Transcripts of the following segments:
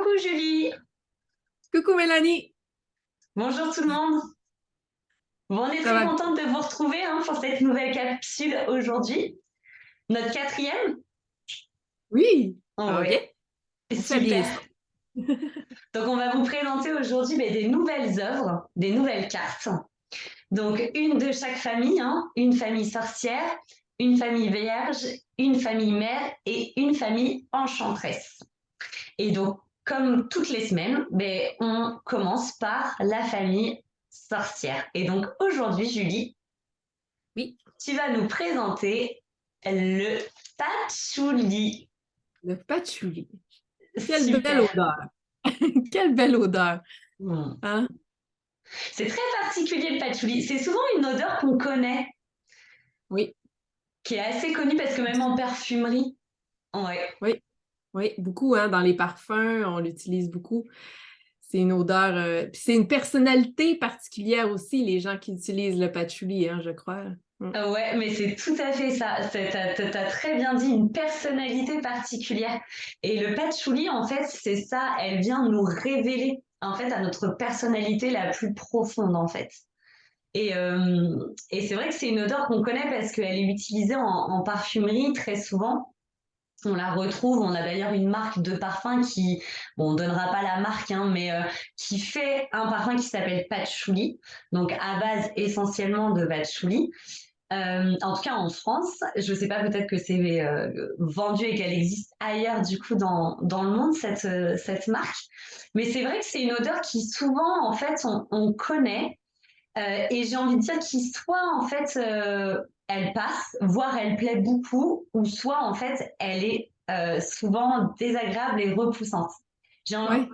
Coucou Julie, Coucou Mélanie, bonjour tout le monde. Bon, on est ça très va? contente de vous retrouver pour cette nouvelle capsule aujourd'hui, notre quatrième. Oui, Oh ça va bien? ouais, On fait bien super. ça. Donc on va vous présenter aujourd'hui des nouvelles œuvres, des nouvelles cartes. Donc une de chaque famille, une famille sorcière, une famille vierge, une famille mère et une famille enchanteresse. Et donc, comme toutes les semaines, on commence par la famille sorcière. Et donc aujourd'hui, Julie, Oui, tu vas nous présenter le patchouli. le patchouli. Quelle belle Super. odeur! Quelle belle odeur! Hmm. Hein? C'est très particulier le patchouli. C'est souvent une odeur qu'on connaît, Oui, qui est assez connue parce que même en parfumerie, ouais. oui, oui, beaucoup, hein, dans les parfums, on l'utilise beaucoup. C'est une odeur, puis c'est une personnalité particulière aussi, les gens qui utilisent le patchouli, hein, je crois. Ouais, mais c'est tout à fait ça. T'as très bien dit, une personnalité particulière. Et le patchouli, en fait, c'est ça. Elle vient nous révéler, en fait, à notre personnalité la plus profonde, en fait. Et c'est vrai que c'est une odeur qu'on connaît parce qu'elle est utilisée en parfumerie très souvent. On la retrouve, on a d'ailleurs une marque de parfum qui, bon, on donnera pas la marque, qui fait un parfum qui s'appelle patchouli, donc à base essentiellement de patchouli. En tout cas en France, je ne sais pas, peut-être que c'est vendu et qu'elle existe ailleurs du coup dans le monde, cette marque. Mais c'est vrai que c'est une odeur qui souvent en fait on connaît et j'ai envie de dire qui soit en fait elle passe, voire elle plaît beaucoup, ou soit en fait elle est souvent désagréable et repoussante. J'ai Oui.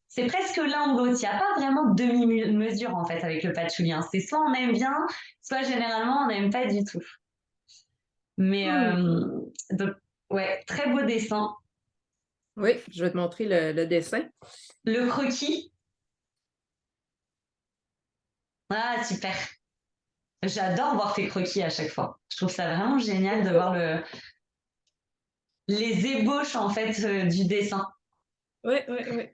C'est presque l'un ou l'autre. Il n'y a pas vraiment de demi-mesure en fait avec le patchouli. C'est soit on aime bien, soit généralement on n'aime pas du tout. Mais donc, ouais, très beau dessin. Oui, je vais te montrer le dessin. Le croquis, ah super. J'adore voir tes croquis à chaque fois. Je trouve ça vraiment génial de voir les ébauches en fait du dessin. Oui, oui, oui.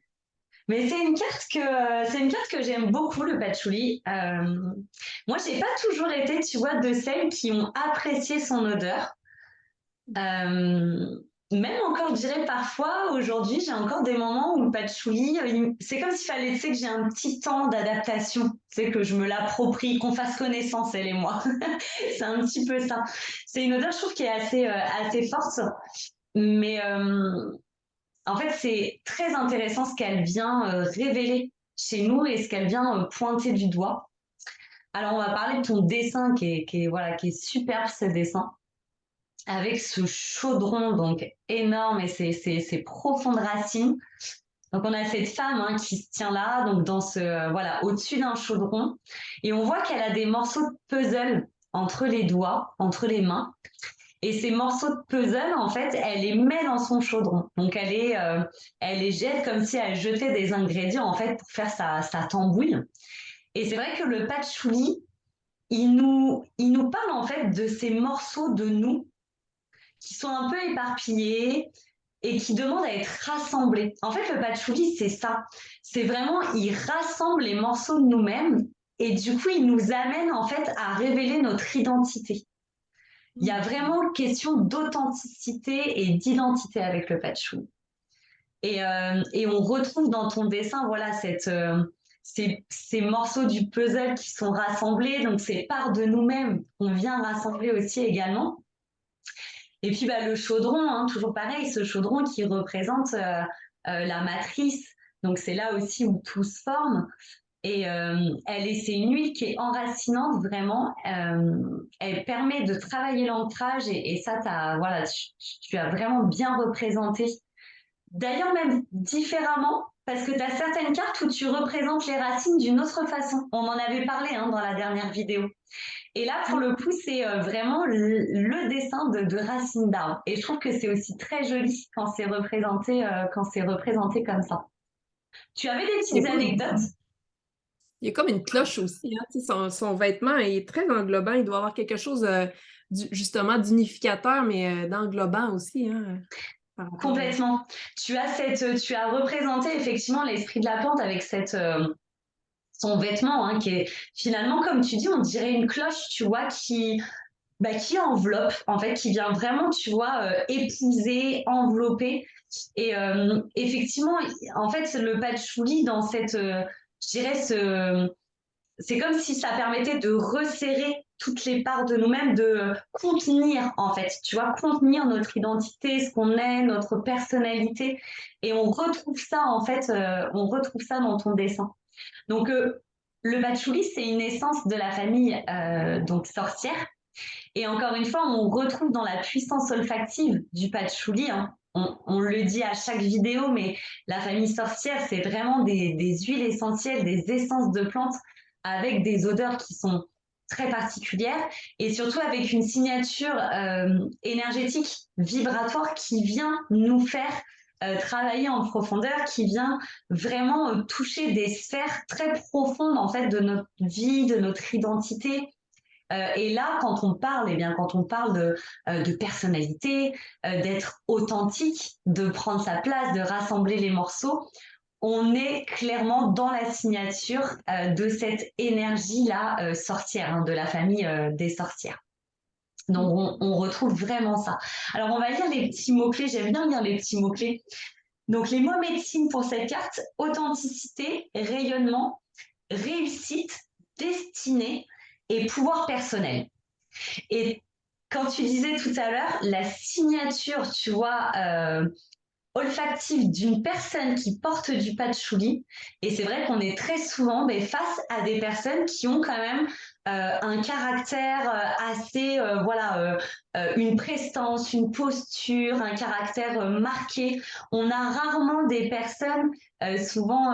Mais c'est une carte que j'aime beaucoup, le patchouli. Moi, j'ai pas toujours été, tu vois, de celles qui ont apprécié son odeur. Euh, Même encore, je dirais parfois, aujourd'hui, j'ai encore des moments où le patchouli, c'est comme s'il fallait, tu sais, que j'ai un petit temps d'adaptation, tu sais, que je me l'approprie, qu'on fasse connaissance, elle et moi. C'est un petit peu ça. C'est une odeur, je trouve, qui est assez forte, mais en fait, c'est très intéressant ce qu'elle vient révéler chez nous et ce qu'elle vient pointer du doigt. Alors, on va parler de ton dessin voilà, qui est superbe, ce dessin, avec ce chaudron donc énorme et ses profondes racines. Donc, on a cette femme qui se tient là, donc dans voilà, au-dessus d'un chaudron, et on voit qu'elle a des morceaux de puzzle entre les doigts, entre les mains. Et ces morceaux de puzzle, en fait, elle les met dans son chaudron. Donc, elle les jette comme si elle jetait des ingrédients, en fait, pour faire sa tambouille. Et c'est vrai que le patchouli, il nous parle, en fait, de ces morceaux de nous qui sont un peu éparpillés et qui demandent à être rassemblés. En fait, le patchouli, c'est ça. C'est vraiment, il rassemble les morceaux de nous-mêmes et du coup, il nous amène, en fait, à révéler notre identité. Il y a vraiment une question d'authenticité et d'identité avec le patchouli. Et on retrouve dans ton dessin, voilà, ces morceaux du puzzle qui sont rassemblés, donc ces parts de nous-mêmes qu'on vient rassembler aussi également. Et puis le chaudron, toujours pareil, ce chaudron qui représente la matrice. Donc c'est là aussi où tout se forme. Et c'est une huile qui est enracinante vraiment. Elle permet de travailler l'ancrage et ça, voilà, tu as vraiment bien représenté. D'ailleurs, même différemment, parce que tu as certaines cartes où tu représentes les racines d'une autre façon. On en avait parlé dans la dernière vidéo. Et là, pour le coup, c'est vraiment le dessin de racines d'arbre. Et je trouve que c'est aussi très joli quand c'est représenté comme ça. Tu avais des Il y petites a comme une, anecdotes? il y a comme une cloche aussi, hein, tu sais, son vêtement est très englobant. Il doit avoir quelque chose justement d'unificateur, mais d'englobant aussi, hein. par rapport à... Complètement. Tu as représenté effectivement l'esprit de la plante avec son vêtement, hein, qui est finalement, comme tu dis, on dirait une cloche, tu vois, qui enveloppe, en fait, qui vient vraiment, tu vois, épouser, envelopper. Et effectivement, en fait, le patchouli, dans je dirais, c'est comme si ça permettait de resserrer toutes les parts de nous-mêmes, de contenir, en fait, tu vois, contenir notre identité, ce qu'on est, notre personnalité. Et on retrouve ça, en fait, on retrouve ça dans ton dessin. Donc, le patchouli, c'est une essence de la famille donc sorcière. Et encore une fois, on retrouve dans la puissance olfactive du patchouli, hein. On le dit à chaque vidéo, mais la famille sorcière, c'est vraiment des huiles essentielles, des essences de plantes avec des odeurs qui sont très particulières et surtout avec une signature énergétique, vibratoire qui vient nous faire travailler en profondeur, qui vient vraiment toucher des sphères très profondes en fait de notre vie, de notre identité, et là, quand on parle, eh bien, quand on parle de personnalité, d'être authentique, de prendre sa place, de rassembler les morceaux, on est clairement dans la signature de cette énergie-là sorcière, hein, de la famille des sorcières. Donc, on retrouve vraiment ça. Alors, on va lire les petits mots-clés. J'aime bien lire les petits mots-clés. Donc, les mots médecine pour cette carte: authenticité, rayonnement, réussite, destinée et pouvoir personnel. Et quand tu disais tout à l'heure, la signature, tu vois, olfactive d'une personne qui porte du patchouli, et c'est vrai qu'on est très souvent face à des personnes qui ont quand même un caractère assez, voilà, une prestance, une posture, un caractère marqué. On a rarement des personnes souvent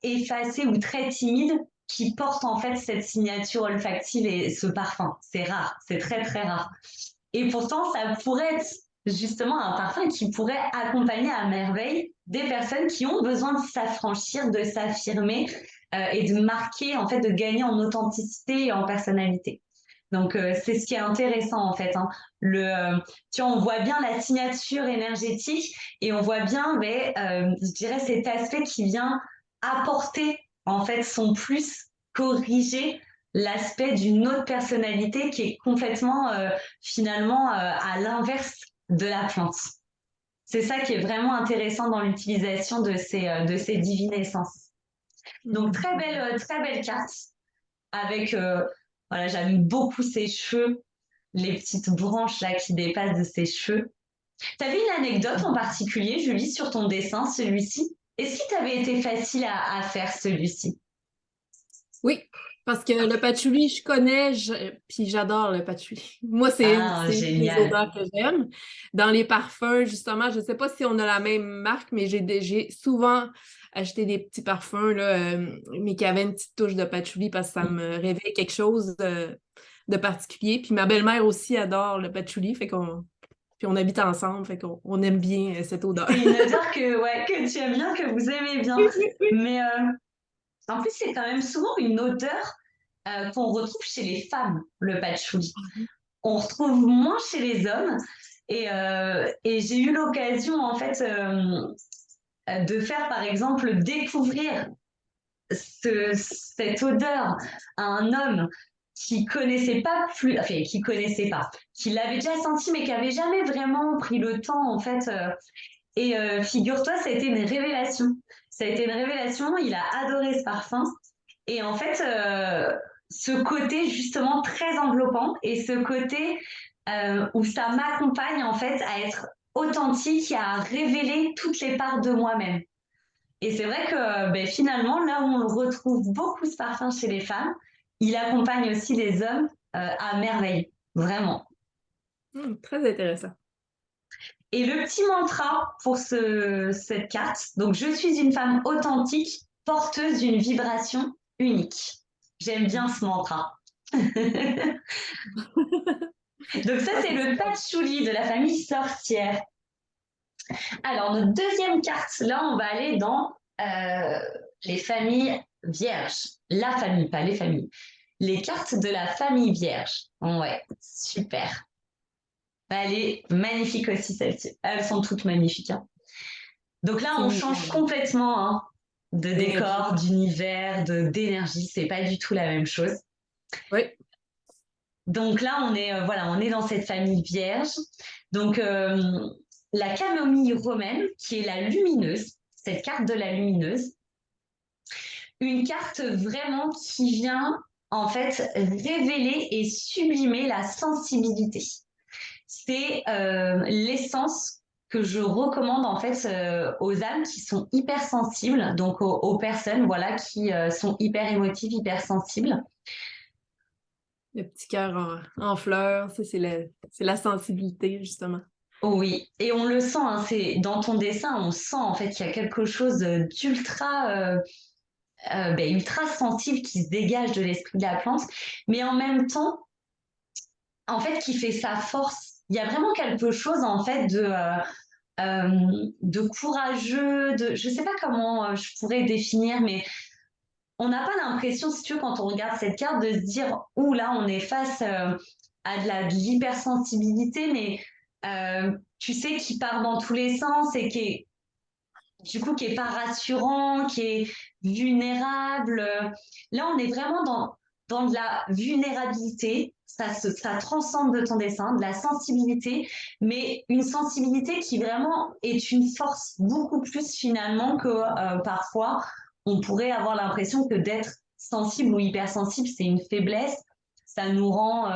effacées ou très timides qui portent en fait cette signature olfactive et ce parfum. C'est rare, c'est très très rare. Et pourtant, ça pourrait être justement un parfum qui pourrait accompagner à merveille des personnes qui ont besoin de s'affranchir, de s'affirmer et de marquer, en fait, de gagner en authenticité et en personnalité. Donc, c'est ce qui est intéressant, en fait, hein. Tu vois, on voit bien la signature énergétique et on voit bien, je dirais, cet aspect qui vient apporter, en fait, son plus, corriger l'aspect d'une autre personnalité qui est complètement, finalement, à l'inverse de la plante. C'est ça qui est vraiment intéressant dans l'utilisation de ces divines essences. Donc, très belle carte avec, voilà, j'aime beaucoup ses cheveux, les petites branches là qui dépassent de ses cheveux. Tu avais une anecdote en particulier, Julie, sur ton dessin, celui-ci? Est-ce qu'il t'avait été facile à faire celui-ci? Oui, parce que le patchouli, je connais, puis j'adore le patchouli. Moi, c'est Ah, une des génial. odeurs que j'aime. Dans les parfums, justement, je ne sais pas si on a la même marque, mais j'ai souvent acheté des petits parfums, là, mais qui avaient une petite touche de patchouli parce que ça me réveille quelque chose de particulier. Puis ma belle-mère aussi adore le patchouli, puis on habite ensemble, fait qu'on aime bien cette odeur. C'est une odeur que tu aimes bien, que vous aimez bien. Mais en plus, c'est quand même souvent une odeur qu'on retrouve chez les femmes, le patchouli. On retrouve moins chez les hommes. Et j'ai eu l'occasion, en fait, de faire, par exemple, découvrir cette odeur à un homme qui connaissait pas plus, enfin, qui connaissait pas, qui l'avait déjà senti, mais qui avait jamais vraiment pris le temps, en fait. Et figure-toi, ça a été une révélation. Ça a été une révélation. Il a adoré ce parfum. Et en fait, ce côté justement très enveloppant et ce côté où ça m'accompagne en fait à être authentique et à révéler toutes les parts de moi-même. Et c'est vrai que finalement, là où on le retrouve beaucoup ce parfum chez les femmes, il accompagne aussi les hommes à merveille, vraiment. Très intéressant. Et le petit mantra pour cette carte, donc je suis une femme authentique, porteuse d'une vibration unique. J'aime bien ce mantra. Donc ça, Ah, c'est c'est le super. patchouli de la famille sorcière. Alors, notre deuxième carte, là, on va aller dans les familles vierges. La famille, pas les familles. Les cartes de la famille vierge. Ouais, super. Elle est magnifique aussi, celle-ci. Elles sont toutes magnifiques. Hein. Donc là, C'est on mignon. change complètement hein, de D'énergie. décor, d'univers, d'énergie. C'est pas du tout la même chose. Oui. Donc là, voilà, on est dans cette famille vierge. Donc, la camomille romaine, qui est la lumineuse, cette carte de la lumineuse, une carte vraiment qui vient en fait révéler et sublimer la sensibilité. C'est l'essence que je recommande en fait aux âmes qui sont hypersensibles, donc aux personnes voilà qui sont hyper émotives, hypersensibles. Le petit cœur en fleurs, ça, c'est la sensibilité, justement. Oui, et on le sent, hein, c'est dans ton dessin, on sent en fait qu'il y a quelque chose d'ultra ultra sensible qui se dégage de l'esprit de la plante, mais en même temps, en fait, qui fait sa force. Il y a vraiment quelque chose en fait de courageux, je sais pas comment je pourrais définir, mais on n'a pas l'impression, si tu veux, quand on regarde cette carte, de se dire, ouh là, on est face à de l'hypersensibilité, mais tu sais, qui part dans tous les sens et du coup, qui est pas rassurant, qui est vulnérable. Là, on est vraiment dans de la vulnérabilité. Ça transcende de ton dessin, de la sensibilité, mais une sensibilité qui vraiment est une force beaucoup plus finalement que parfois on pourrait avoir l'impression que d'être sensible ou hypersensible, c'est une faiblesse. Ça nous rend,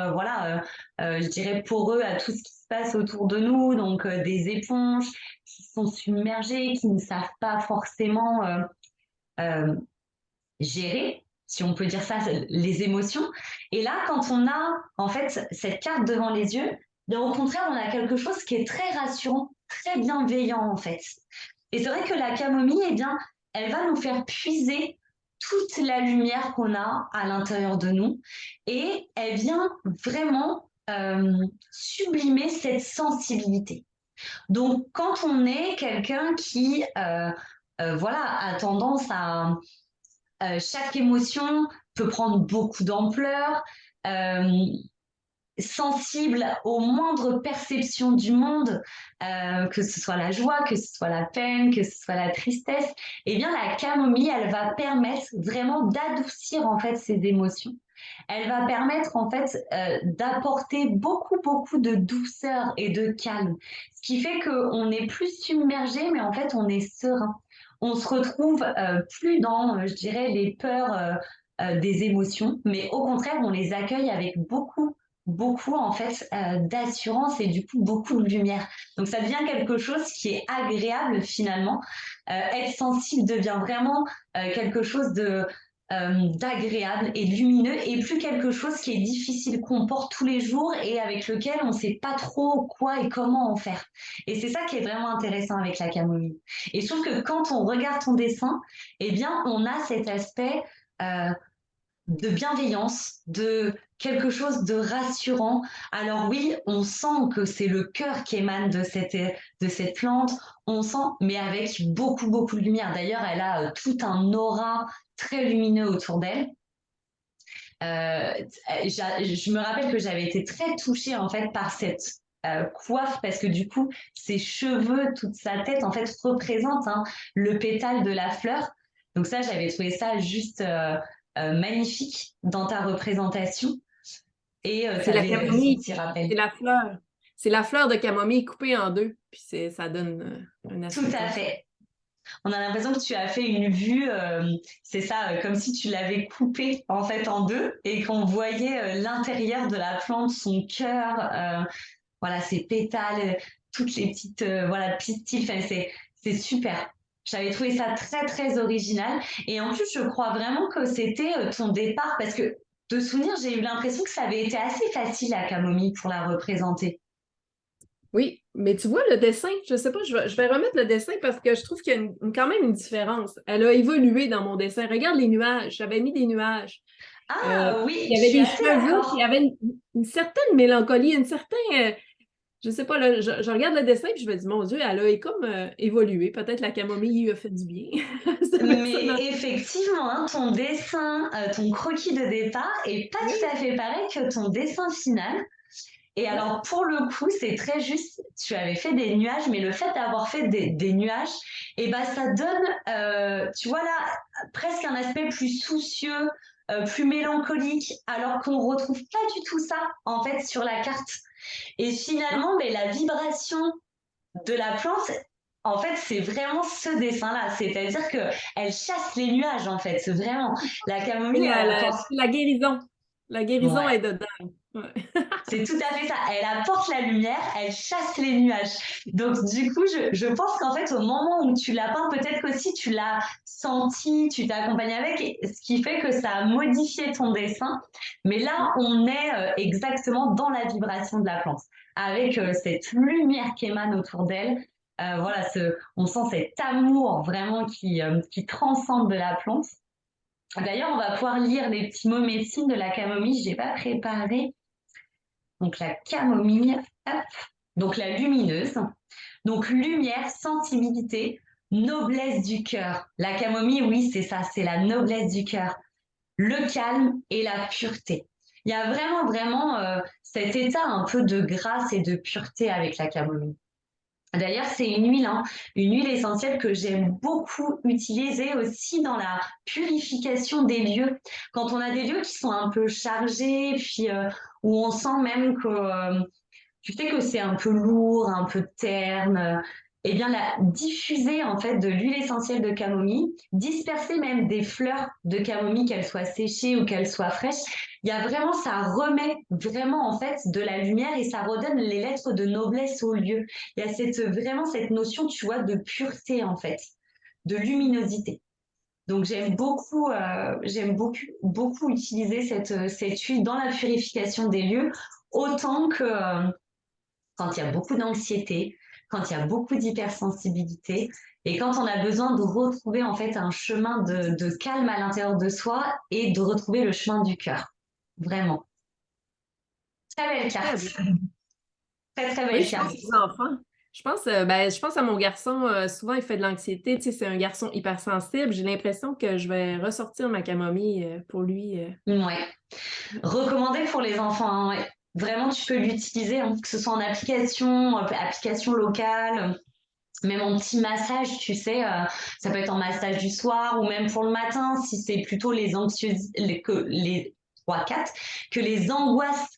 je dirais, poreux à tout ce qui se passe autour de nous, donc des éponges qui sont submergés, qui ne savent pas forcément euh, gérer, si on peut dire ça, les émotions. Et là, quand on a en fait cette carte devant les yeux, bien, au contraire, on a quelque chose qui est très rassurant, très bienveillant en fait. Et c'est vrai que la camomille, eh bien, elle va nous faire puiser toute la lumière qu'on a à l'intérieur de nous et elle vient vraiment sublimer cette sensibilité. Donc, quand on est quelqu'un qui voilà, a tendance à chaque émotion peut prendre beaucoup d'ampleur, euh, sensible aux moindres perceptions du monde, que ce soit la joie, que ce soit la peine, que ce soit la tristesse, eh bien la camomille, elle va permettre vraiment d'adoucir en fait ces émotions. Elle va permettre en fait d'apporter beaucoup de douceur et de calme, ce qui fait qu'on est plus submergé, mais en fait on est serein. On se retrouve plus dans, je dirais, les peurs des émotions, mais au contraire, on les accueille avec beaucoup en fait d'assurance et du coup beaucoup de lumière. Donc ça devient quelque chose qui est agréable finalement. Être sensible devient vraiment quelque chose d'agréable et de lumineux et plus quelque chose qui est difficile qu'on porte tous les jours et avec lequel on ne sait pas trop quoi et comment en faire. Et c'est ça qui est vraiment intéressant avec la camomille. Et je trouve que quand on regarde ton dessin, eh bien on a cet aspect de bienveillance, de quelque chose de rassurant. Alors oui, on sent que c'est le cœur qui émane de cette plante, on sent, mais avec beaucoup de lumière. D'ailleurs, elle a tout un aura très lumineux autour d'elle. Je me rappelle que j'avais été très touchée en fait par cette coiffe parce que du coup, ses cheveux, toute sa tête en fait représentent hein, le pétale de la fleur. Donc ça, j'avais trouvé ça juste magnifique dans ta représentation. Et tu C'est la avais ce camomille, petit rappel. c'est la fleur. C'est la fleur de camomille coupée en deux, puis ça donne un Tout aspect à comme ça. fait. On a l'impression que tu as fait une vue, c'est ça, comme si tu l'avais coupée en fait en deux et qu'on voyait l'intérieur de la plante, son cœur, voilà, ses pétales, toutes les petites voilà, pistils. Enfin, c'est super. J'avais trouvé ça très original. Et en plus, je crois vraiment que c'était ton départ parce que de souvenir, j'ai eu l'impression que ça avait été assez facile à Camomille pour la représenter. Oui, mais tu vois, le dessin, je sais pas, je vais remettre le dessin parce que je trouve qu'il y a quand même une différence. Elle a évolué dans mon dessin. Regarde les nuages, j'avais mis des nuages. Ah Il oui, y je avait suis des assez cheveux, puis il y d'accord. avait une certaine mélancolie, une certaine, je sais pas, là, je regarde le dessin et je me dis, mon Dieu, elle a comme évolué. Peut-être la camomille lui a fait du bien. Ça met ça Mais dans- effectivement, hein, ton dessin, ton croquis de départ est pas tout Oui. à fait pareil que ton dessin final. Et alors, pour le coup, c'est très juste. Tu avais fait des nuages, mais le fait d'avoir fait des nuages, et ben, ça donne, tu vois là, presque un aspect plus soucieux, plus mélancolique, alors qu'on retrouve pas du tout ça, en fait, sur la carte. Et finalement, mais la vibration de la plante, en fait, c'est vraiment ce dessin-là. C'est-à-dire que elle chasse les nuages, en fait. C'est vraiment, la C'est camomille, elle apporte. la guérison. La guérison Ouais. est dedans. Ouais. C'est tout à fait ça. Elle apporte la lumière, elle chasse les nuages. Donc, du coup, je pense qu'en fait, au moment où tu l'as peint, peut-être qu'aussi tu l'as senti, tu t'es accompagné avec, ce qui fait que ça a modifié ton dessin. Mais là, on est exactement dans la vibration de la plante, avec cette lumière qui émane autour d'elle. Voilà, on sent cet amour vraiment qui transcende de la plante. D'ailleurs, on va pouvoir lire les petits mots médecine de la camomille. Je n'ai pas préparé. Donc la camomille, hop. Donc la lumineuse. Donc lumière, sensibilité, noblesse du cœur. La camomille, oui, c'est ça, c'est la noblesse du cœur. Le calme et la pureté. Il y a vraiment cet état un peu de grâce et de pureté avec la camomille. D'ailleurs, c'est une huile essentielle que j'aime beaucoup utiliser aussi dans la purification des lieux. Quand on a des lieux qui sont un peu chargés, puis où on sent même que tu sais que c'est un peu lourd, un peu terne, eh bien la diffuser en fait de l'huile essentielle de camomille, disperser même des fleurs de camomille, qu'elles soient séchées ou qu'elles soient fraîches, il y a vraiment, ça remet vraiment en fait de la lumière et ça redonne les lettres de noblesse au lieu. Il y a vraiment cette notion, tu vois, de pureté en fait, de luminosité. Donc beaucoup utiliser cette huile dans la purification des lieux, autant que quand il y a beaucoup d'anxiété, quand il y a beaucoup d'hypersensibilité et quand on a besoin de retrouver en fait un chemin de calme à l'intérieur de soi et de retrouver le chemin du cœur. Vraiment. Très belle Très carte. beau. Très très Oui, belle je pense carte. aux enfants. Je pense à mon garçon, souvent il fait de l'anxiété, tu sais, c'est un garçon hypersensible. J'ai l'impression que je vais ressortir ma camomille pour lui. Ouais. Recommandé pour les enfants, hein, ouais. Vraiment, tu peux l'utiliser, hein, que ce soit en application, application locale, même en petit massage, tu sais, ça peut être en massage du soir ou même pour le matin, si c'est plutôt les anxieuses, que les 3-4, que les angoisses,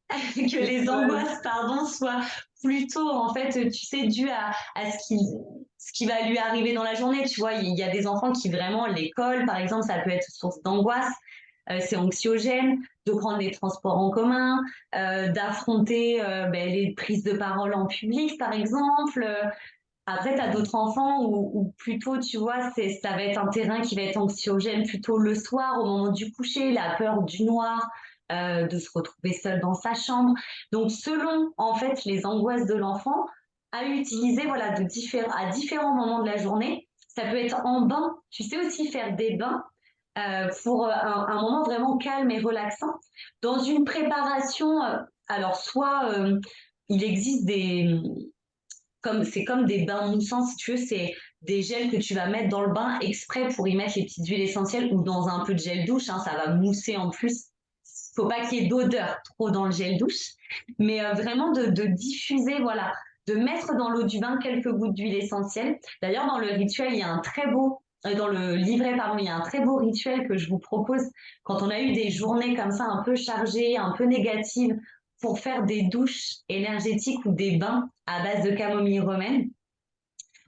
que les Ouais. angoisses, pardon, soient plutôt, en fait, tu sais, dues à ce qui va lui arriver dans la journée. Tu vois, il y a des enfants qui vraiment, l'école, par exemple, ça peut être source d'angoisse. C'est anxiogène de prendre les transports en commun, d'affronter les prises de parole en public, par exemple. Après, tu as d'autres enfants où plutôt, tu vois, ça va être un terrain qui va être anxiogène plutôt le soir, au moment du coucher, la peur du noir, de se retrouver seul dans sa chambre. Donc, selon, en fait, les angoisses de l'enfant, à utiliser, voilà, à différents moments de la journée. Ça peut être en bain. Tu sais aussi faire des bains pour un moment vraiment calme et relaxant. Dans une préparation, alors soit il existe c'est comme des bains moussants, si tu veux, c'est des gels que tu vas mettre dans le bain exprès pour y mettre les petites huiles essentielles ou dans un peu de gel douche, hein, ça va mousser en plus. Faut pas qu'il y ait d'odeur trop dans le gel douche, mais vraiment de diffuser, voilà, de mettre dans l'eau du bain quelques gouttes d'huile essentielle. D'ailleurs, dans le rituel, il y a un très beau, dans le livret, pardon, il y a un très beau rituel que je vous propose quand on a eu des journées comme ça un peu chargées, un peu négatives, pour faire des douches énergétiques ou des bains à base de camomille romaine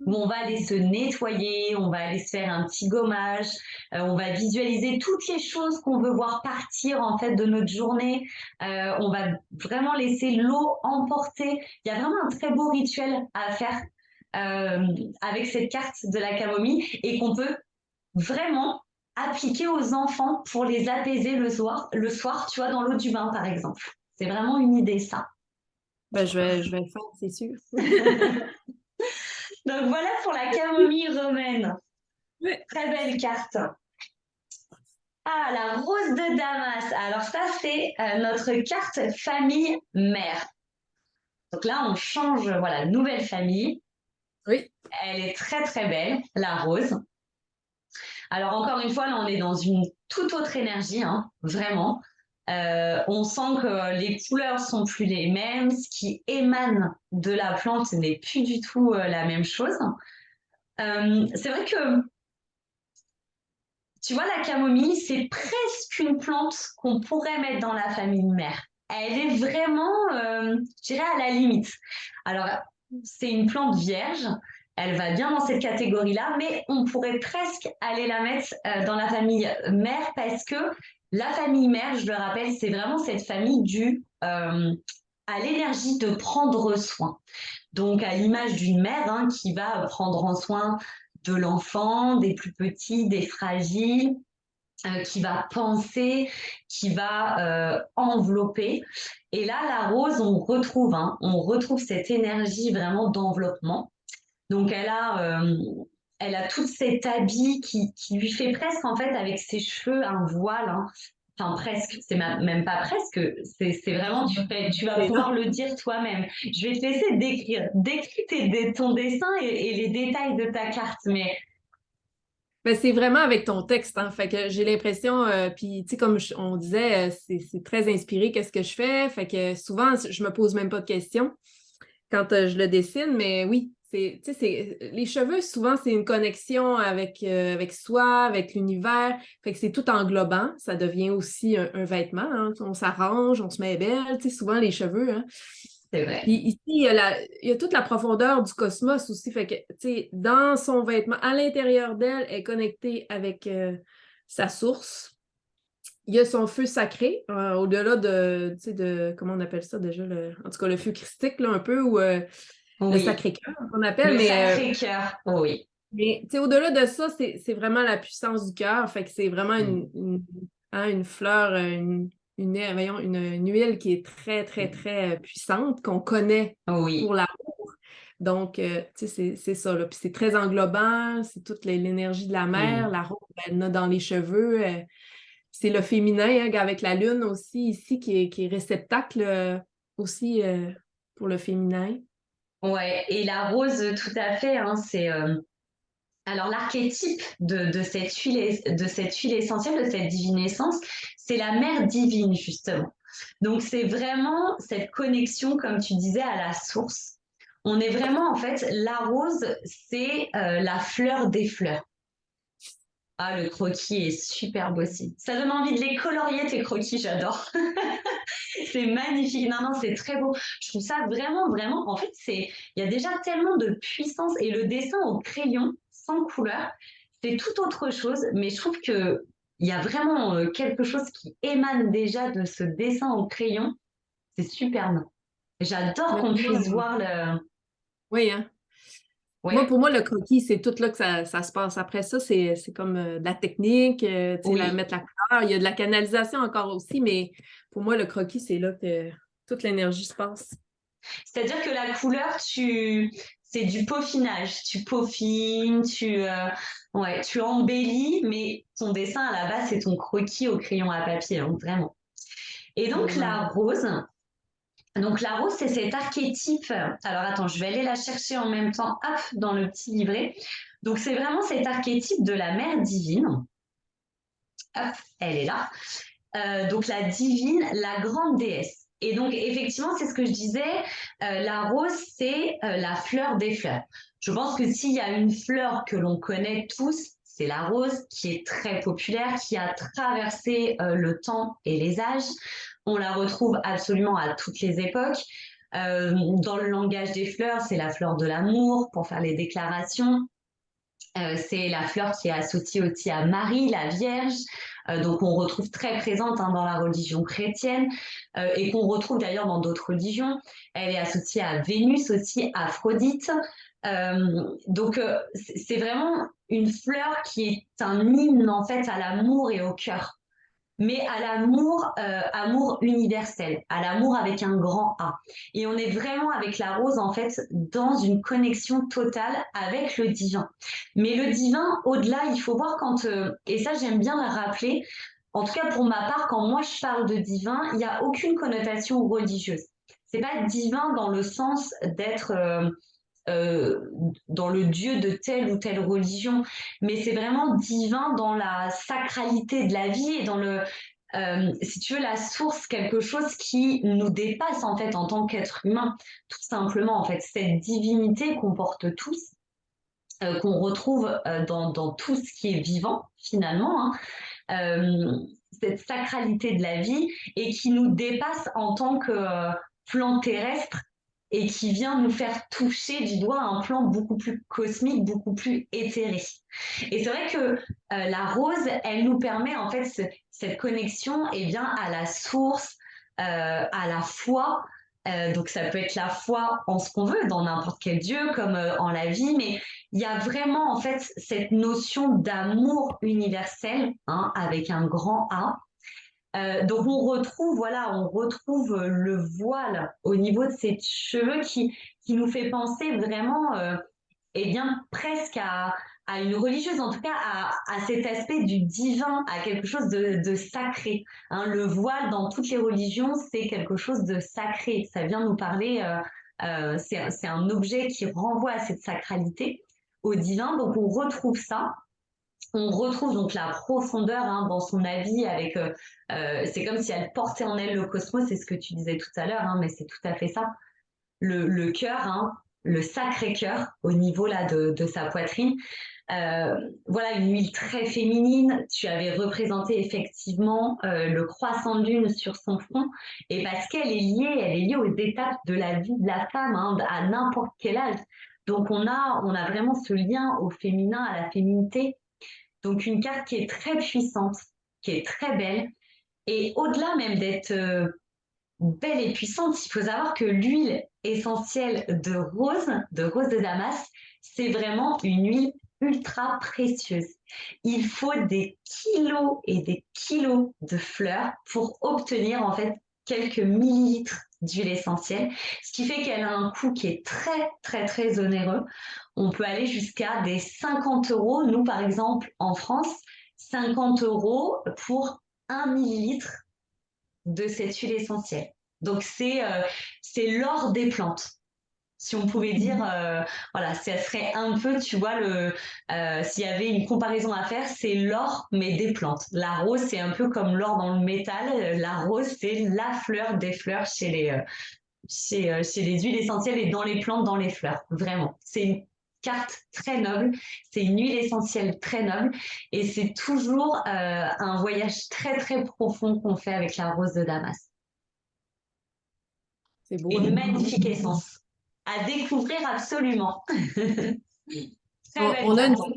où on va aller se nettoyer, on va aller se faire un petit gommage, on va visualiser toutes les choses qu'on veut voir partir en fait de notre journée. On va vraiment laisser l'eau emporter. Il y a vraiment un très beau rituel à faire avec cette carte de la camomille et qu'on peut vraiment appliquer aux enfants pour les apaiser le soir, tu vois, dans l'eau du bain par exemple. C'est vraiment une idée ça. Ben, je vais le faire, c'est sûr. Donc voilà pour la camomille romaine. Oui. Très belle carte. Ah, la rose de Damas. Alors ça, c'est notre carte famille mère. Donc là, on change, voilà, nouvelle famille. Oui. Elle est très très belle, la rose. Alors encore une fois, là, on est dans une toute autre énergie, hein, vraiment. On sent que les couleurs sont plus les mêmes, ce qui émane de la plante n'est plus du tout la même chose. C'est vrai que, tu vois, la camomille, c'est presque une plante qu'on pourrait mettre dans la famille mère. Elle est vraiment, je dirais, à la limite. Alors, c'est une plante vierge, elle va bien dans cette catégorie-là, mais on pourrait presque aller la mettre dans la famille mère parce que la famille mère, je le rappelle, c'est vraiment cette famille à l'énergie de prendre soin. Donc, à l'image d'une mère qui va prendre en soin de l'enfant, des plus petits, des fragiles, qui va penser, qui va envelopper. Et là, la rose, on retrouve cette énergie vraiment d'enveloppement. Donc, elle a tout cet habit qui lui fait presque, en fait, avec ses cheveux, un voile. Enfin, presque, c'est même pas presque, c'est vraiment, tu vas C'est pouvoir là. le dire toi-même. Je vais te laisser décrire. Décris ton dessin et les détails de ta carte, mais Ben, c'est vraiment avec ton texte, hein. Fait que j'ai l'impression, puis tu sais, comme on disait, c'est très inspiré qu'est-ce que je fais. Fait que souvent, je me pose même pas de questions quand je le dessine, mais oui, tu sais, les cheveux, souvent, c'est une connexion avec soi, avec l'univers. Fait que c'est tout englobant. Ça devient aussi un vêtement, hein. On s'arrange, on se met belle, tu sais, souvent les cheveux, hein. c'est vrai. Puis ici, il y a toute la profondeur du cosmos aussi. Fait que, tu sais, dans son vêtement, à l'intérieur d'elle, elle est connectée avec sa source. Il y a son feu sacré, au-delà tu sais, comment on appelle ça déjà, en tout cas, le feu christique, là, un peu, ou le Oui, Sacré-Cœur, qu'on appelle, le Sacré-Cœur, oui. mais tu sais, au-delà de ça, c'est vraiment la puissance du cœur. Fait que c'est vraiment Mm. une fleur, voyons, une huile qui est très, très, très puissante, qu'on connaît pour Oui, l'amour. Donc, tu sais, c'est ça, là. Puis c'est très englobant, c'est toute l'énergie de la mer. mm. La rose, elle en a dans les cheveux. C'est le féminin, hein, avec la lune aussi, ici, qui est réceptacle aussi pour le féminin. Ouais, et la rose, tout à fait, c'est alors l'archétype de cette huile essentielle, de cette divine essence, c'est la mère divine, justement. Donc c'est vraiment cette connexion, comme tu disais, à la source. On est vraiment, en fait, la rose, c'est la fleur des fleurs. Ah, le croquis est superbe aussi. Ça donne envie de les colorier, tes croquis, j'adore. C'est magnifique. Non, non, c'est très beau. Je trouve ça vraiment, vraiment. En fait, il y a déjà tellement de puissance et le dessin au crayon, sans couleur, c'est tout autre chose. Mais je trouve que il y a vraiment quelque chose qui émane déjà de ce dessin au crayon. C'est superbe. J'adore Mais qu'on pour moi, puisse voir le. oui, hein. Ouais, Pour moi, le croquis, c'est tout là que ça se passe. Après ça, c'est comme de la technique, tu sais, oui. mettre la couleur. Il y a de la canalisation encore aussi, mais pour moi, le croquis, c'est là que toute l'énergie se passe. C'est-à-dire que la couleur, c'est du peaufinage. Tu peaufines, ouais, tu embellis, mais ton dessin à la base, c'est ton croquis au crayon à papier, vraiment. Et Vraiment. donc la rose, c'est cet archétype. Alors attends, je vais aller la chercher en même temps, hop, dans le petit livret. Donc c'est vraiment cet archétype de la mère divine. Hop, elle est là. Donc la divine, la grande déesse. Et donc effectivement, c'est ce que je disais, la rose, c'est la fleur des fleurs. Je pense que s'il y a une fleur que l'on connaît tous, c'est la rose, qui est très populaire, qui a traversé le temps et les âges. On la retrouve absolument à toutes les époques. Dans le langage des fleurs, c'est la fleur de l'amour pour faire les déclarations. C'est la fleur qui est associée aussi à Marie, la Vierge, donc on retrouve très présente dans la religion chrétienne et qu'on retrouve d'ailleurs dans d'autres religions. Elle est associée à Vénus aussi, Aphrodite. C'est vraiment une fleur qui est un hymne en fait à l'amour et au cœur, mais à l'amour, amour universel, à l'amour avec un grand A. Et on est vraiment avec la rose, en fait, dans une connexion totale avec le divin. Mais le divin, au-delà, il faut voir et ça j'aime bien le rappeler, en tout cas pour ma part, quand moi je parle de divin, il n'y a aucune connotation religieuse. C'est pas divin dans le sens d'être euh, dans le Dieu de telle ou telle religion, mais c'est vraiment divin dans la sacralité de la vie et si tu veux, la source, quelque chose qui nous dépasse en fait en tant qu'être humain, tout simplement en fait, cette divinité qu'on porte tous, qu'on retrouve dans tout ce qui est vivant finalement, hein, cette sacralité de la vie et qui nous dépasse en tant que plan terrestre et qui vient nous faire toucher du doigt un plan beaucoup plus cosmique, beaucoup plus éthéré. Et c'est vrai que la rose, elle nous permet en fait cette connexion bien, à la source, à la foi. Donc ça peut être la foi en ce qu'on veut, dans n'importe quel Dieu, comme en la vie, mais il y a vraiment en fait cette notion d'amour universel, hein, avec un grand A. Donc on retrouve le voile au niveau de ses cheveux qui nous fait penser vraiment, bien presque à une religieuse, en tout cas à cet aspect du divin, à quelque chose de sacré. Hein, le voile dans toutes les religions, c'est quelque chose de sacré. Ça vient nous parler, c'est un objet qui renvoie à cette sacralité, au divin. Donc on retrouve ça. On retrouve donc la profondeur, hein, dans son habit avec, c'est comme si elle portait en elle le cosmos, c'est ce que tu disais tout à l'heure, hein, mais c'est tout à fait ça. Le cœur, hein, le sacré cœur au niveau là de sa poitrine. Voilà, une huile très féminine. Tu avais représenté effectivement le croissant de lune sur son front, et parce qu'elle est liée aux étapes de la vie de la femme, hein, à n'importe quel âge. Donc on a vraiment ce lien au féminin, à la féminité. Donc une carte qui est très puissante, qui est très belle. Et au-delà même d'être belle et puissante, il faut savoir que l'huile essentielle de rose de Damas, c'est vraiment une huile ultra précieuse. Il faut des kilos et des kilos de fleurs pour obtenir en fait quelques millilitres d'huile essentielle, ce qui fait qu'elle a un coût qui est très très très onéreux. On peut aller jusqu'à des 50 euros. Nous, par exemple, en France, 50 euros pour 1 millilitre de cette huile essentielle. Donc, c'est l'or des plantes. Si on pouvait dire, voilà, ça serait un peu, tu vois, s'il y avait une comparaison à faire, c'est l'or, mais des plantes. La rose, c'est un peu comme l'or dans le métal. La rose, c'est la fleur des fleurs chez les huiles essentielles et dans les plantes, dans les fleurs. Vraiment. C'est une carte très noble, c'est une huile essentielle très noble et c'est toujours un voyage très très profond qu'on fait avec la rose de Damas. C'est beau, Une hein? magnifique essence à découvrir absolument. Très On, belle on a une, carte.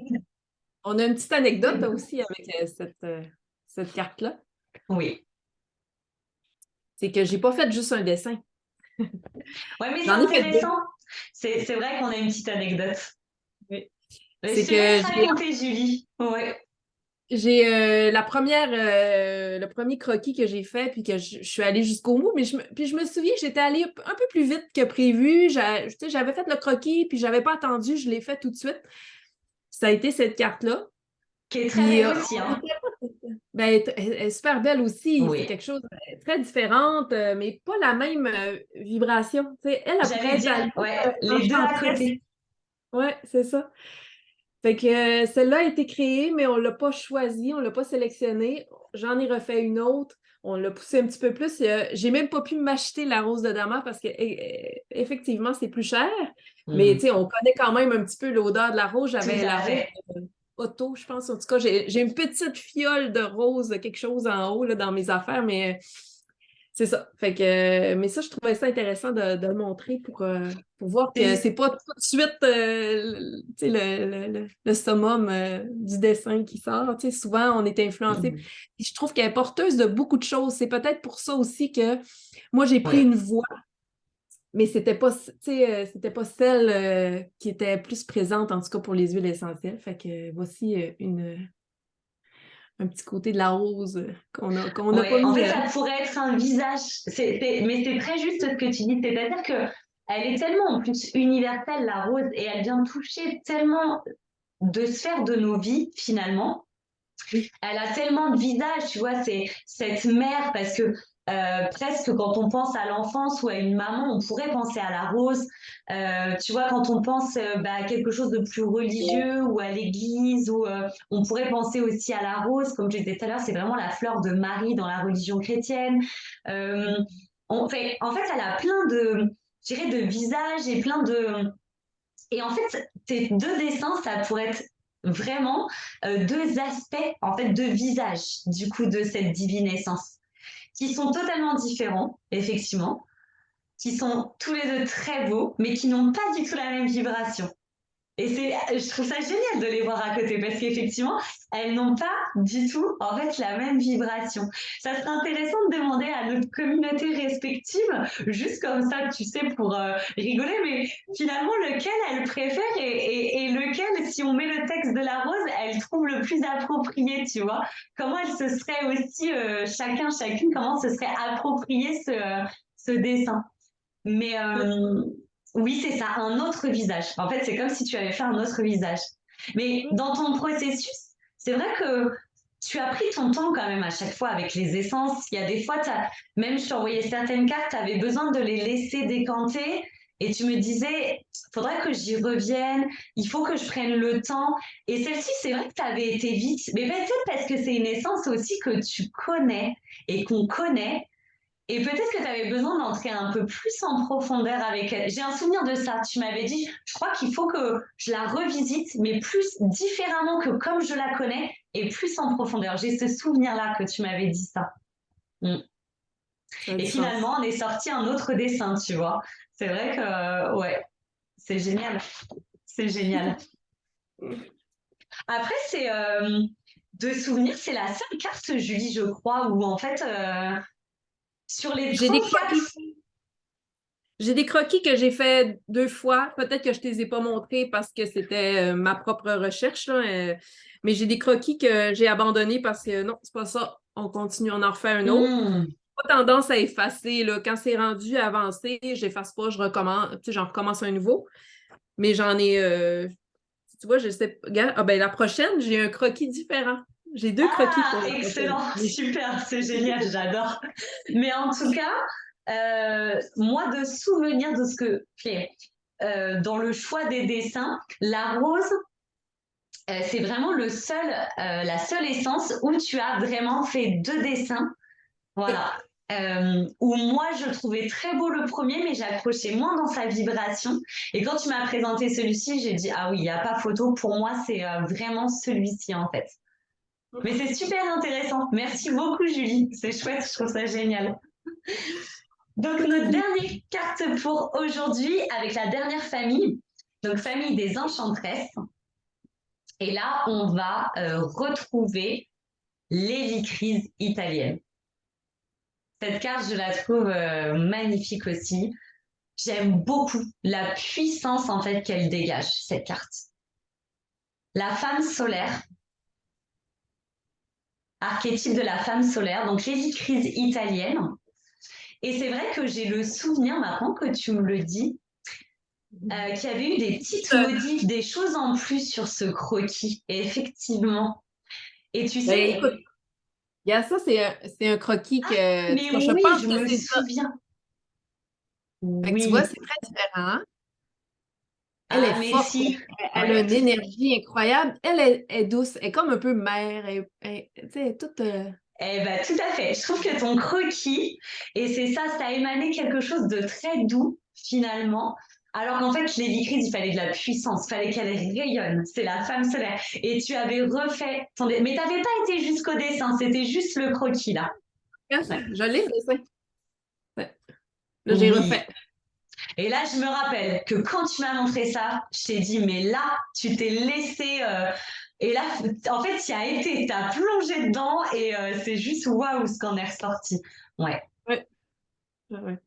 on a une petite anecdote aussi avec cette carte-là. Oui. C'est que j'ai pas fait juste un dessin. Ouais, mais c'est J'en ai fait deux. intéressant. C'est vrai qu'on a une petite anecdote. Oui. Je C'est te laisse que raconter, Julie. Ouais. j'ai le premier croquis que j'ai fait, puis que je suis allée jusqu'au bout, mais puis je me souviens que j'étais allée un peu plus vite que prévu. J'avais fait le croquis, puis j'avais pas attendu, je l'ai fait tout de suite. Ça a été cette carte-là. Qui est très Puis, belle aussi, hein. ben, elle est super belle aussi. C'est Oui. quelque chose de très différente, mais pas la même vibration. Tu sais, elle J'allais pourrait être dire, allée ouais, les deux à enchanteresse. côté. Ouais, c'est ça. Fait que celle-là a été créée, mais on l'a pas choisie, on l'a pas sélectionnée. J'en ai refait une autre. On l'a poussée un petit peu plus. J'ai même pas pu m'acheter la rose de Damas parce que effectivement, c'est plus cher. Mais tu sais, on connaît quand même un petit peu l'odeur de la rose. Tout J'avais à la rose fait. Auto, je pense. En tout cas, j'ai une petite fiole de rose, quelque chose en haut là, dans mes affaires, mais c'est ça. Fait que, mais ça, je trouvais ça intéressant de le montrer pour voir que c'est pas tout de suite tu sais, le summum du dessin qui sort. Tu sais, souvent, on est influencé. Et je trouve qu'elle est porteuse de beaucoup de choses. C'est peut-être pour ça aussi que moi, j'ai pris Oui. une voie, mais c'était pas, tu sais, c'était pas celle qui était plus présente, en tout cas pour les huiles essentielles. Fait que voici un petit côté de la rose qu'on n'a pas Ouais, en mis. fait, ça pourrait être un visage. Mais c'est très juste ce que tu dis. C'est-à-dire que elle est tellement en plus universelle, la rose, et elle vient toucher tellement de sphères de nos vies, finalement. Oui. Elle a tellement de visages, tu vois, c'est cette mère, parce que presque quand on pense à l'enfance ou à une maman, on pourrait penser à la rose. Tu vois, quand on pense à quelque chose de plus religieux ou à l'église, ou on pourrait penser aussi à la rose, comme je disais tout à l'heure, c'est vraiment la fleur de Marie dans la religion chrétienne. Euh, en fait, elle a plein de, je dirais, de visages et plein de... Et en fait, tes deux dessins, ça pourrait être vraiment deux aspects, en fait, deux visages, du coup, de cette divine essence, qui sont totalement différents, effectivement, qui sont tous les deux très beaux, mais qui n'ont pas du tout la même vibration. Et je trouve ça génial de les voir à côté parce qu'effectivement, elles n'ont pas du tout, en fait, la même vibration. Ça serait intéressant de demander à notre communauté respective, juste comme ça, tu sais, pour rigoler, mais finalement, lequel elle préfère et lequel, si on met le texte de la rose, elle trouve le plus approprié, tu vois. Comment elle se serait aussi, chacune, comment se serait approprié ce dessin. Mais oui, c'est ça, un autre visage. En fait, c'est comme si tu avais fait un autre visage. Mais dans ton processus, c'est vrai que tu as pris ton temps quand même à chaque fois avec les essences. Il y a des fois, même je t'envoyais certaines cartes, tu avais besoin de les laisser décanter et tu me disais, faudrait que j'y revienne, il faut que je prenne le temps. Et celle-ci, c'est vrai que tu avais été vite, mais peut-être parce que c'est une essence aussi que tu connais et qu'on connaît. Et peut-être que tu avais besoin d'entrer un peu plus en profondeur avec elle. J'ai un souvenir de ça. Tu m'avais dit, je crois qu'il faut que je la revisite, mais plus différemment que comme je la connais et plus en profondeur. J'ai ce souvenir-là que tu m'avais dit ça. Mm. Ça a Et du sens. finalement, on est sorti un autre dessin, tu vois. C'est vrai que, ouais, c'est génial. C'est génial. Après, c'est de souvenir, c'est la seule carte, Julie, je crois, où en fait, sur les J'ai des 34... croquis. J'ai des croquis que j'ai fait 2 fois. Peut-être que je ne te les ai pas montrés parce que c'était ma propre recherche, là, mais j'ai des croquis que j'ai abandonnés parce que non, c'est pas ça. On continue, on en refait un autre. Mm. Pas tendance à effacer. Là. Quand c'est rendu avancé, j'efface pas, je recommence, tu sais, j'en recommence un nouveau. Mais j'en ai, tu vois, je sais pas. Regarde, ah ben, la prochaine, j'ai un croquis différent. J'ai 2 croquis pour Ah, la prochaine. excellent, super, c'est génial, j'adore. Mais en tout cas, moi, de souvenir de ce que fait dans le choix des dessins, la rose, c'est vraiment la seule essence où tu as vraiment fait deux dessins. Voilà. Où moi, je trouvais très beau le premier, mais j'accrochais moins dans sa vibration. Et quand tu m'as présenté celui-ci, j'ai dit, ah oui, il n'y a pas photo. Pour moi, c'est vraiment celui-ci, en fait. Mais c'est super intéressant. Merci beaucoup, Julie. C'est chouette, je trouve ça génial. Donc, notre dernière carte pour aujourd'hui avec la dernière famille, donc famille des enchantresses. Et là, on va retrouver l'hélicryse italienne. Cette carte, je la trouve magnifique aussi. J'aime beaucoup la puissance en fait qu'elle dégage, cette carte. La femme solaire, archétype de la femme solaire, donc l'hélicryse italienne. Et c'est vrai que j'ai le souvenir maintenant que tu me le dis, qu'il y avait eu des petites modifs, des choses en plus sur ce croquis. Et effectivement. Et tu Ben, sais, écoute, regarde, ça, c'est un croquis que, mais je oui, pense je que me c'est ça. souviens. Fait que tu vois, Oui. c'est très différent. Elle est Ah, mais forte, si. elle a Ouais. une énergie incroyable. Elle est douce, elle est comme un peu mère. Tu sais, elle est toute. Eh ben, tout à fait. Je trouve que ton croquis, et c'est ça, ça a émané quelque chose de très doux, finalement. Alors qu'en fait, l'hélicryse, il fallait de la puissance, il fallait qu'elle rayonne. C'est la femme solaire. Et tu avais refait mais tu n'avais pas été jusqu'au dessin, c'était juste le croquis, là. Ouais. Je l'ai, le dessin. Ouais. Là, j'ai Oui. refait. Et là, je me rappelle que quand tu m'as montré ça, je t'ai dit, mais là, tu t'es laissé. Et là, en fait, tu as été, tu as plongé dedans et c'est juste waouh ce qu'on est ressorti. Ouais. Ouais. Ouais.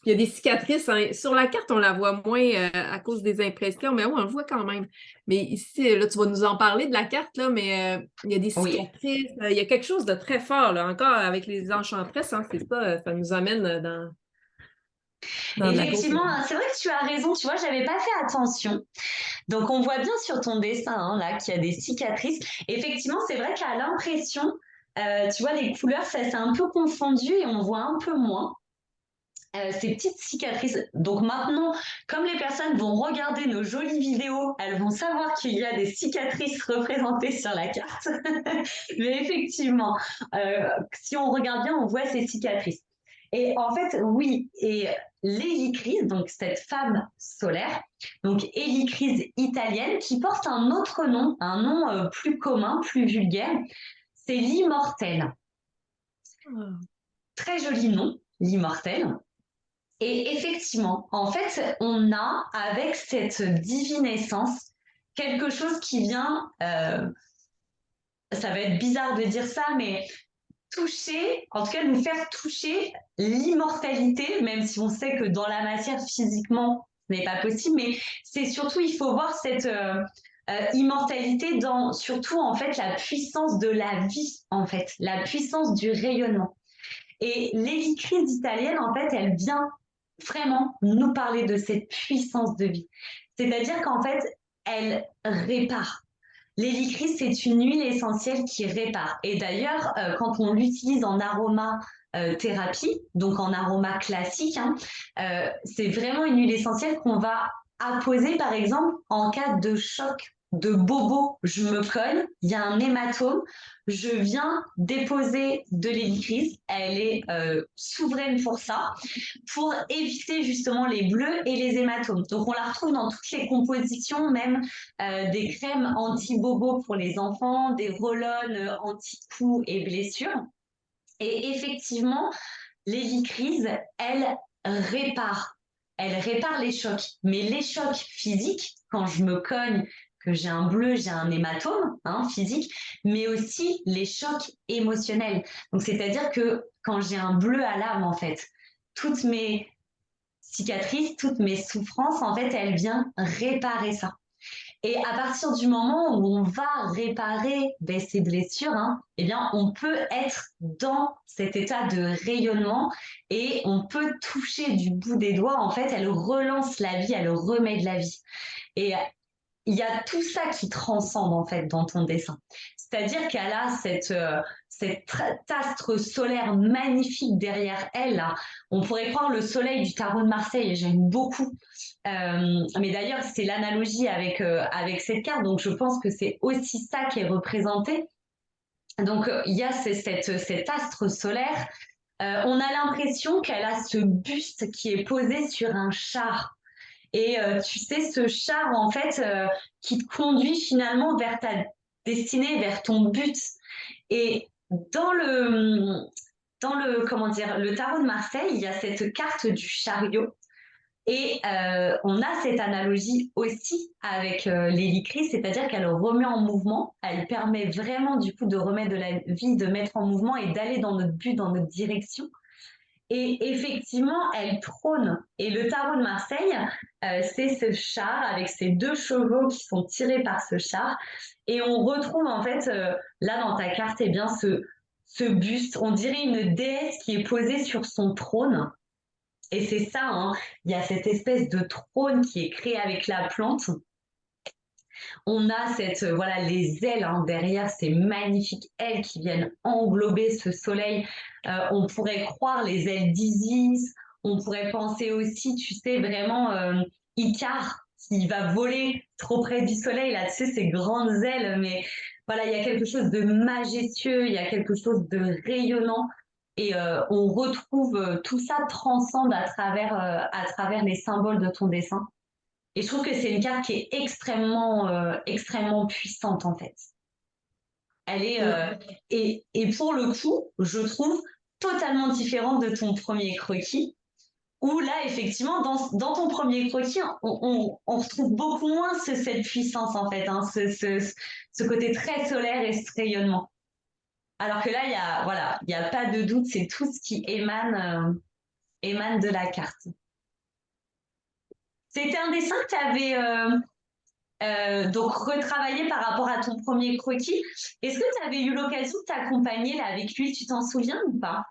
Il y a des cicatrices, hein. Sur la carte, on la voit moins à cause des impressions, mais oui, on le voit quand même. Mais ici, là, tu vas nous en parler de la carte, là, mais il y a des Oui. cicatrices. Il y a quelque chose de très fort, là, encore avec les enchantresses, hein, c'est ça, ça nous amène dans de la grosse Effectivement, énergie. c'est vrai que tu as raison. Tu vois, j'avais pas fait attention. Donc, on voit bien sur ton dessin, hein, là, qu'il y a des cicatrices. Effectivement, c'est vrai qu'à l'impression, Tu vois, les couleurs, ça s'est un peu confondu et on voit un peu moins. Ces petites cicatrices. Donc maintenant, comme les personnes vont regarder nos jolies vidéos, elles vont savoir qu'il y a des cicatrices représentées sur la carte. Mais effectivement, si on regarde bien, on voit ces cicatrices. Et en fait, oui, et l'hélicryse, donc cette femme solaire, donc hélicryse italienne, qui porte un autre nom, un nom plus commun, plus vulgaire, c'est l'immortelle. Ah. Très joli nom, l'immortelle. Et effectivement, en fait, on a avec cette divine essence quelque chose qui vient, ça va être bizarre de dire ça, mais toucher, en tout cas nous faire toucher l'immortalité, même si on sait que dans la matière physiquement, ce n'est pas possible, mais c'est surtout, il faut voir cette immortalité dans surtout en fait la puissance de la vie, en fait, la puissance du rayonnement. Et l'hélicrise italienne, en fait, elle vient vraiment nous parler de cette puissance de vie. C'est-à-dire qu'en fait, elle répare. L'hélicryse, c'est une huile essentielle qui répare. Et d'ailleurs, quand on l'utilise en aroma thérapie, donc en aroma classique, hein, c'est vraiment une huile essentielle qu'on va apposer, par exemple, en cas de choc, de bobo. Je me cogne, il y a un hématome, je viens déposer de l'hélicryse. Elle est souveraine pour ça, pour éviter justement les bleus et les hématomes. Donc on la retrouve dans toutes les compositions, même des crèmes anti-bobo pour les enfants, des roll-on anti-coups et blessures. Et effectivement, l'hélicryse, elle répare. Elle répare les chocs. Mais les chocs physiques, quand je me cogne, que j'ai un bleu, j'ai un hématome hein, physique, mais aussi les chocs émotionnels. Donc, c'est-à-dire que quand j'ai un bleu à l'âme, en fait, toutes mes cicatrices, toutes mes souffrances, en fait, elles viennent réparer ça. Et à partir du moment où on va réparer ces blessures, hein, eh bien, on peut être dans cet état de rayonnement et on peut toucher du bout des doigts. En fait, elle relance la vie, elle remet de la vie. Et il y a tout ça qui transcende en fait dans ton dessin. C'est-à-dire qu'elle a cet astre solaire magnifique derrière elle. Là. On pourrait croire le soleil du tarot de Marseille, j'aime beaucoup. Mais d'ailleurs, c'est l'analogie avec cette carte, donc je pense que c'est aussi ça qui est représenté. Donc il y a cet astre solaire. On a l'impression qu'elle a ce buste qui est posé sur un char. Et tu sais, ce char, en fait, qui te conduit finalement vers ta destinée, vers ton but. Et comment dire, le tarot de Marseille, il y a cette carte du chariot. Et on a cette analogie aussi avec l'hélicryse, c'est-à-dire qu'elle remet en mouvement, elle permet vraiment du coup de remettre de la vie, de mettre en mouvement et d'aller dans notre but, dans notre direction. Et effectivement, elle trône. Et le tarot de Marseille, c'est ce char avec ces deux chevaux qui sont tirés par ce char. Et on retrouve en fait, là dans ta carte, eh bien, ce buste, on dirait une déesse qui est posée sur son trône. Et c'est ça, hein, il y a cette espèce de trône qui est créé avec la plante. On a voilà, les ailes hein, derrière, ces magnifiques ailes qui viennent englober ce soleil. On pourrait croire les ailes d'Isis. On pourrait penser aussi, tu sais, vraiment Icare qui va voler trop près du soleil, là-dessus, ces grandes ailes. Mais voilà, il y a quelque chose de majestueux, il y a quelque chose de rayonnant. Et on retrouve tout ça transcende à travers les symboles de ton dessin. Et je trouve que c'est une carte qui est extrêmement puissante en fait. Elle est et pour le coup, je trouve totalement différente de ton premier croquis. Où là, effectivement, dans ton premier croquis, on retrouve beaucoup moins cette puissance en fait, hein, ce côté très solaire et ce rayonnement. Alors que là, il y a pas de doute, c'est tout ce qui émane de la carte. C'était un dessin que tu avais donc retravailler par rapport à ton premier croquis. Est-ce que tu avais eu l'occasion de t'accompagner là avec lui, tu t'en souviens ou pas?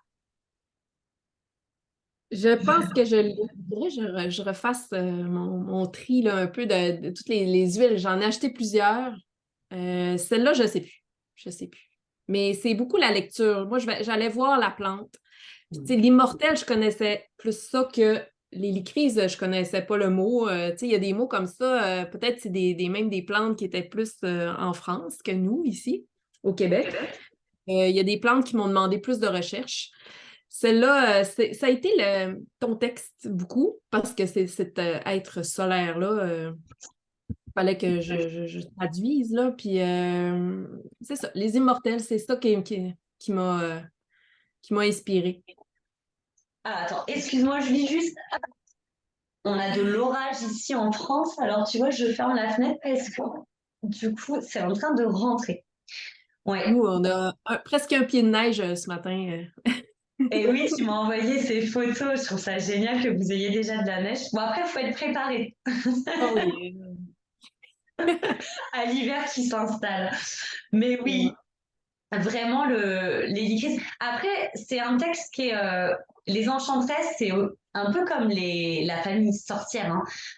Je pense que je refasse mon tri là, un peu de toutes les huiles. J'en ai acheté plusieurs. Celle-là, je sais plus. Je sais plus. Mais c'est beaucoup la lecture. Moi, j'allais voir la plante. Puis, tu sais, l'immortel, je connaissais plus ça que l'hélicryse, je connaissais pas le mot. Tu sais, il y a des mots comme ça. Peut-être c'est même des plantes qui étaient plus en France que nous, ici, au Québec. Il y a des plantes qui m'ont demandé plus de recherche. Celle-là, ça a été ton texte beaucoup, parce que c'est cet être solaire-là. Fallait que je traduise, là. Puis, c'est ça. Les immortels, c'est ça qui m'a inspirée. Ah, attends, excuse-moi, je lis juste. On a de l'orage ici en France, alors tu vois, je ferme la fenêtre parce que du coup, c'est en train de rentrer. Ouais. Nous, on a presque un pied de neige ce matin. Et oui, tu m'as envoyé ces photos. Je trouve ça génial que vous ayez déjà de la neige. Bon, après, il faut être préparé Oh oui. à l'hiver qui s'installe. Mais oui, vraiment, les Après, c'est un texte qui est. Les Enchantresses, c'est un peu comme la famille sorcière.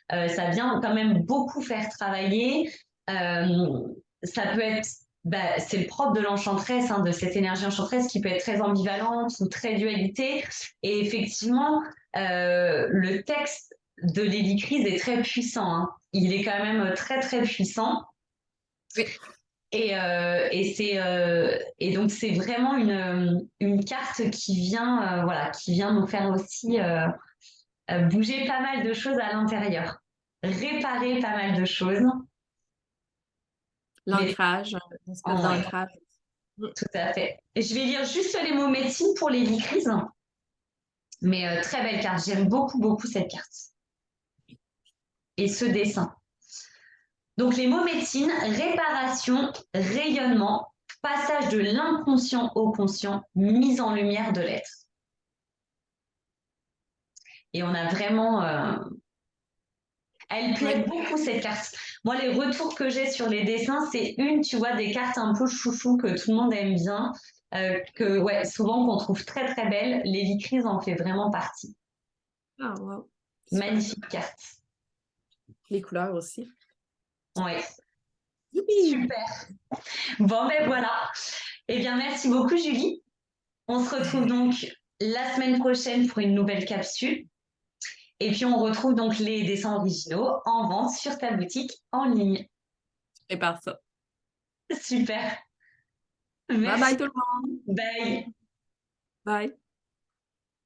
Hein. Ça vient quand même beaucoup faire travailler. Ça peut être. Bah, c'est le propre de l'enchantresse, hein, de cette énergie enchanteresse qui peut être très ambivalente ou très dualité. Et effectivement, le texte de Lady Crise est très puissant. Hein. Il est quand même très, très puissant. Oui. Et donc c'est vraiment une carte qui vient, voilà, qui vient nous faire aussi bouger pas mal de choses à l'intérieur, réparer pas mal de choses. Mais L'ancrage, une espèce ouais, d'ancrage. tout à fait. Et je vais lire juste les mots médecine pour les crises, mais très belle carte. J'aime beaucoup, beaucoup cette carte et ce dessin. Donc les mots médecine, réparation, rayonnement, passage de l'inconscient au conscient, mise en lumière de l'être. Et on a vraiment... elle plaît beaucoup cette carte. Moi, les retours que j'ai sur les dessins, c'est une, tu vois, des cartes un peu chouchou que tout le monde aime bien, que ouais, souvent qu'on trouve très très belle. L'Hélicrise en fait vraiment partie. Ah, wow. Magnifique carte. Les couleurs aussi. Ouais. Youpi! Super. Bon, ben voilà. Eh bien, merci beaucoup, Julie. On se retrouve donc la semaine prochaine pour une nouvelle capsule. Et puis, on retrouve donc les dessins originaux en vente sur ta boutique en ligne. Je prépare ça. Super. Bye bye Merci. tout le monde. Bye. Bye.